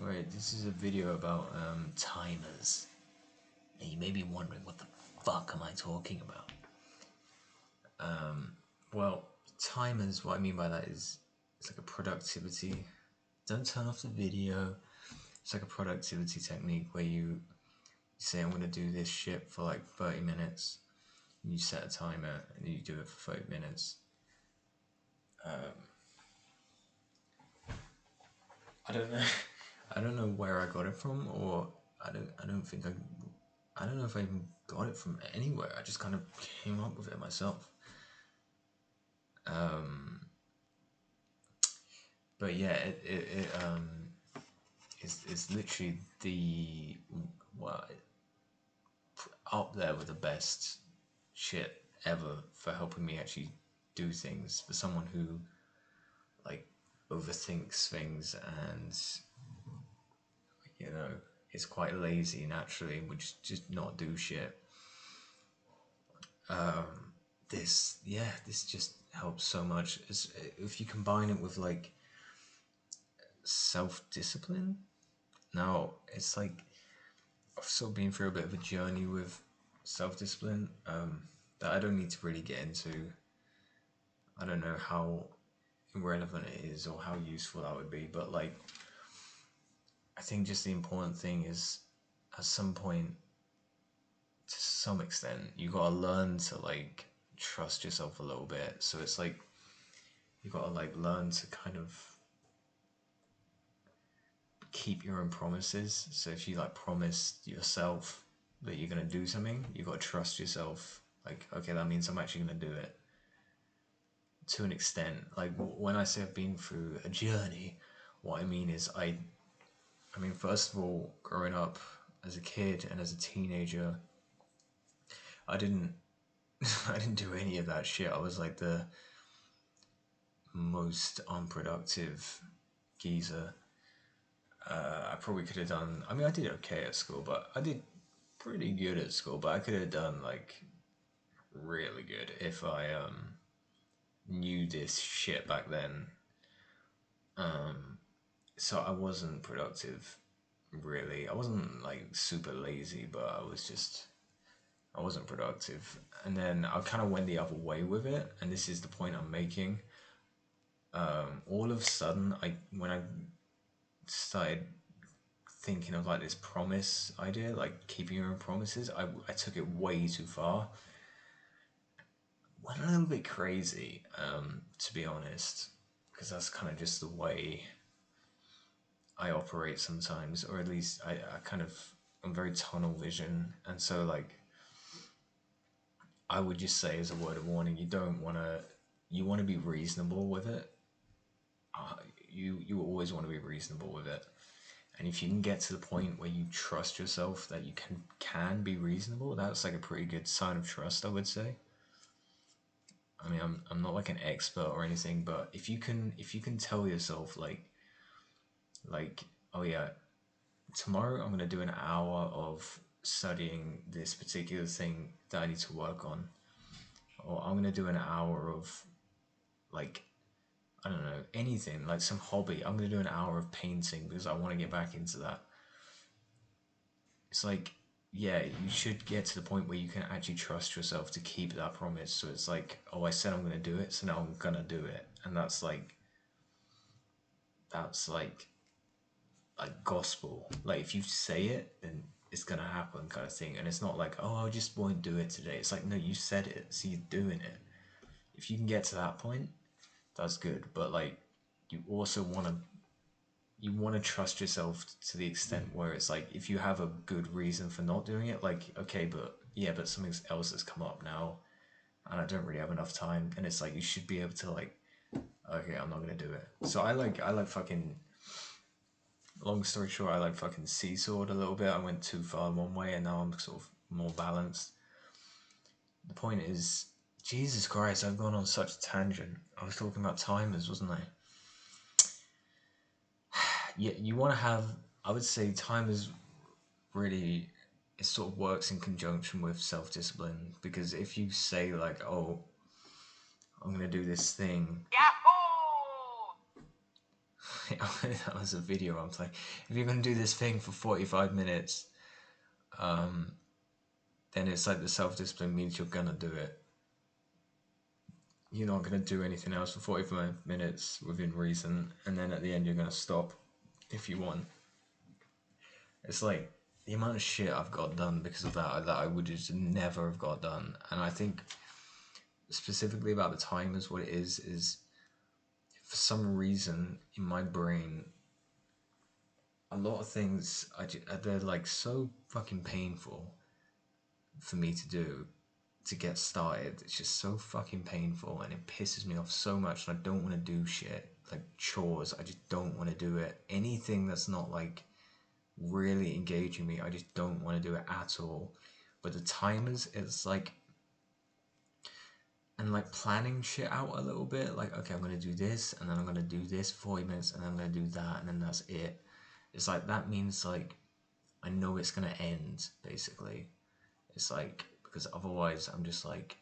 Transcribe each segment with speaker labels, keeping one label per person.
Speaker 1: Right, this is a video about timers. And you may be wondering, what the fuck am I talking about? Well, timers, what I mean by that is, it's like a productivity. Don't turn off the video. It's like a productivity technique where you say, I'm going to do this shit for like 30 minutes. And you set a timer and you do it for 30 minutes. I don't know. I don't know where I got it from, or I don't know if I even got it from anywhere. I just kind of came up with it myself. But yeah, it's literally up there with the best shit ever for helping me actually do things. For someone who like overthinks things and is quite lazy naturally and would just not do shit. This just helps so much. If you combine it with like self-discipline. Now it's like I've sort of been through a bit of a journey with self-discipline that I don't need to really get into. I don't know how irrelevant it is or how useful that would be, but like I think just the important thing is at some point, to some extent, you gotta learn to like trust yourself a little bit. So it's like you gotta like learn to kind of keep your own promises. So if you like promised yourself that you're gonna do something, you gotta trust yourself. Like, okay, that means I'm actually gonna do it. To an extent, like when I say I've been through a journey, what I mean is I mean, first of all, growing up as a kid and as a teenager, I didn't do any of that shit. I was like the most unproductive geezer. I probably could have done. I mean, I did okay at school, but I did pretty good at school. But I could have done like really good if I knew this shit back then. So I wasn't productive, really. I wasn't like super lazy, but I wasn't productive. And then I kind of went the other way with it, and this is the point I'm making. All of a sudden, when I started thinking of like this promise idea, like keeping your own promises, I took it way too far. Went a little bit crazy, to be honest, because that's kind of just the way I operate sometimes, or at least I'm very tunnel vision, and so like I would just say as a word of warning, you want to be reasonable with it. You always want to be reasonable with it, and if you can get to the point where you trust yourself that you can be reasonable, that's like a pretty good sign of trust, I would say. I mean, I'm not like an expert or anything, but if you can tell yourself like oh yeah, tomorrow I'm gonna do an hour of studying this particular thing that I need to work on, or I'm gonna do an hour of like, I don't know, anything, like some hobby. I'm gonna do an hour of painting because I want to get back into that. It's like, yeah, you should get to the point where you can actually trust yourself to keep that promise. So it's like, oh, I said I'm gonna do it, so now I'm gonna do it, and that's like gospel. Like if you say it, then it's gonna happen, kind of thing. And it's not like, oh, I just won't do it today. It's like, no, you said it, so you're doing it. If you can get to that point, that's good. But like, you also want to trust yourself to the extent where it's like, if you have a good reason for not doing it, like, okay, but yeah, but something else has come up now, and I don't really have enough time. And it's like, you should be able to like, okay, I'm not gonna do it. So I like fucking. Long story short, I like fucking seesawed a little bit. I went too far one way, and now I'm sort of more balanced. The point is, Jesus Christ, I've gone on such a tangent. I was talking about timers, wasn't I? Yeah, you want to have, I would say timers really, it sort of works in conjunction with self-discipline, because if you say like, oh, I'm going to do this thing. Yahoo! That was a video I'm playing. If you're gonna do this thing for 45 minutes, then it's like the self-discipline means you're gonna do it. You're not gonna do anything else for 45 minutes within reason, and then at the end you're gonna stop if you want. It's like the amount of shit I've got done because of that I would just never have got done. And I think specifically about the timers, what it is for some reason in my brain, a lot of things they're like so fucking painful for me to do, to get started. It's just so fucking painful, and it pisses me off so much, and I don't want to do shit like chores. I just don't want to do it. Anything that's not like really engaging me, I just don't want to do it at all. But the timers, it's like, and like planning shit out a little bit, like, okay, I'm gonna do this, and then I'm gonna do this 40 minutes, and then I'm gonna do that, and then that's it. It's like, that means like I know it's gonna end, basically. It's like, because otherwise I'm just like,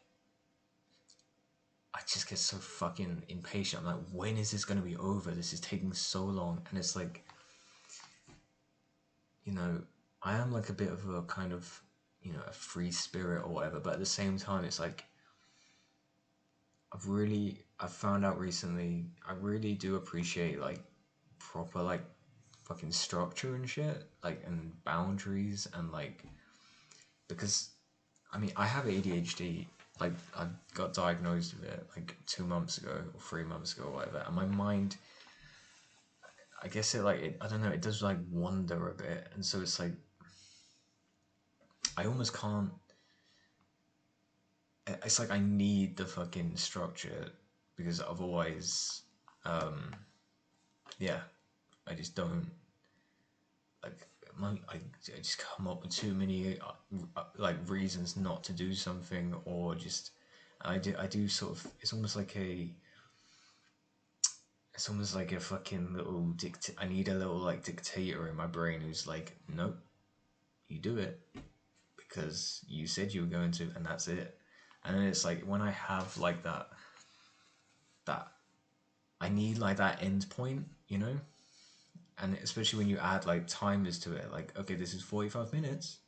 Speaker 1: I just get so fucking impatient. I'm like, when is this gonna be over? This is taking so long. And it's like, you know, I am like a bit of a kind of, you know, a free spirit or whatever, but at the same time, it's like, I've found out recently, I really do appreciate like proper like fucking structure and shit, like, and boundaries, and like, because I mean, I have ADHD. Like, I got diagnosed with it like 2 months ago or 3 months ago or whatever, and my mind, I guess I don't know, it does like wander a bit, and so it's like I almost can't. It's like I need the fucking structure, because otherwise, yeah, I just don't like. I just come up with too many like reasons not to do something, or just I do sort of. It's almost like a fucking little I need a little like dictator in my brain who's like, nope, you do it because you said you were going to, and that's it. And then it's like, when I have like that I need like that end point, you know? And especially when you add like timers to it, like, okay, this is 45 minutes,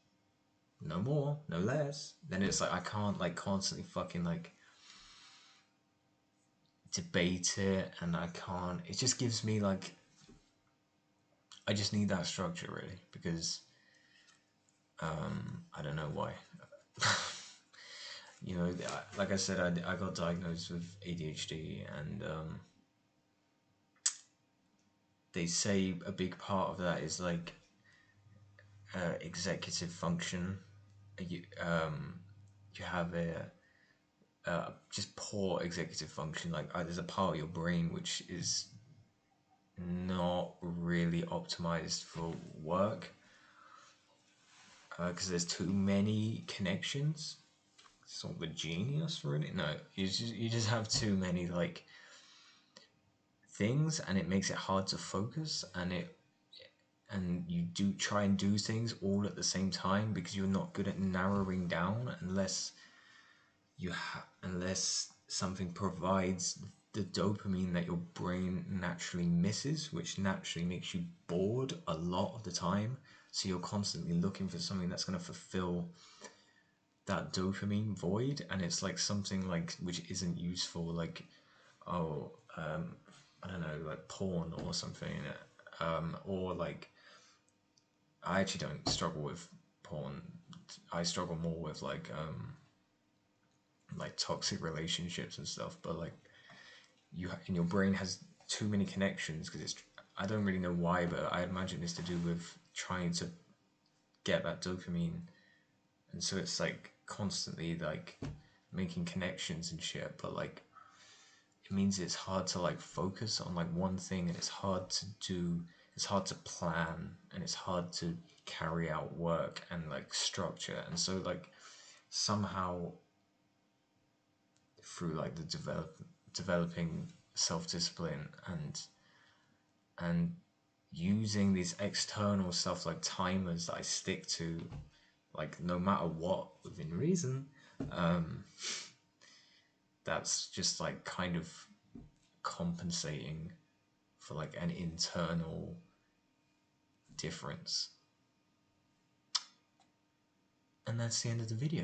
Speaker 1: no more, no less. Then it's like I can't like constantly fucking like debate it, and I can't. It just gives me like, I just need that structure really, because I don't know why. You know, like I said, I got diagnosed with ADHD, and they say a big part of that is like executive function. You have a just poor executive function. Like, there's a part of your brain which is not really optimized for work, because there's too many connections. It's not the genius, really. No, you just have too many like things, and it makes it hard to focus, and you do try and do things all at the same time because you're not good at narrowing down, unless something provides the dopamine that your brain naturally misses, which naturally makes you bored a lot of the time. So you're constantly looking for something that's going to fulfill that dopamine void, and it's like something like which isn't useful, like, I don't know, like porn or something, or like, I actually don't struggle with porn. I struggle more with like toxic relationships and stuff. But like, and your brain has too many connections, because I don't really know why, but I imagine it's to do with trying to get that dopamine, and so it's like constantly like making connections and shit. But like, it means it's hard to like focus on like one thing, and it's hard to plan, and it's hard to carry out work and like structure. And so like, somehow through like the developing self-discipline, and using these external stuff like timers that I stick to, like, no matter what, within reason, that's just like kind of compensating for like an internal difference. And that's the end of the video.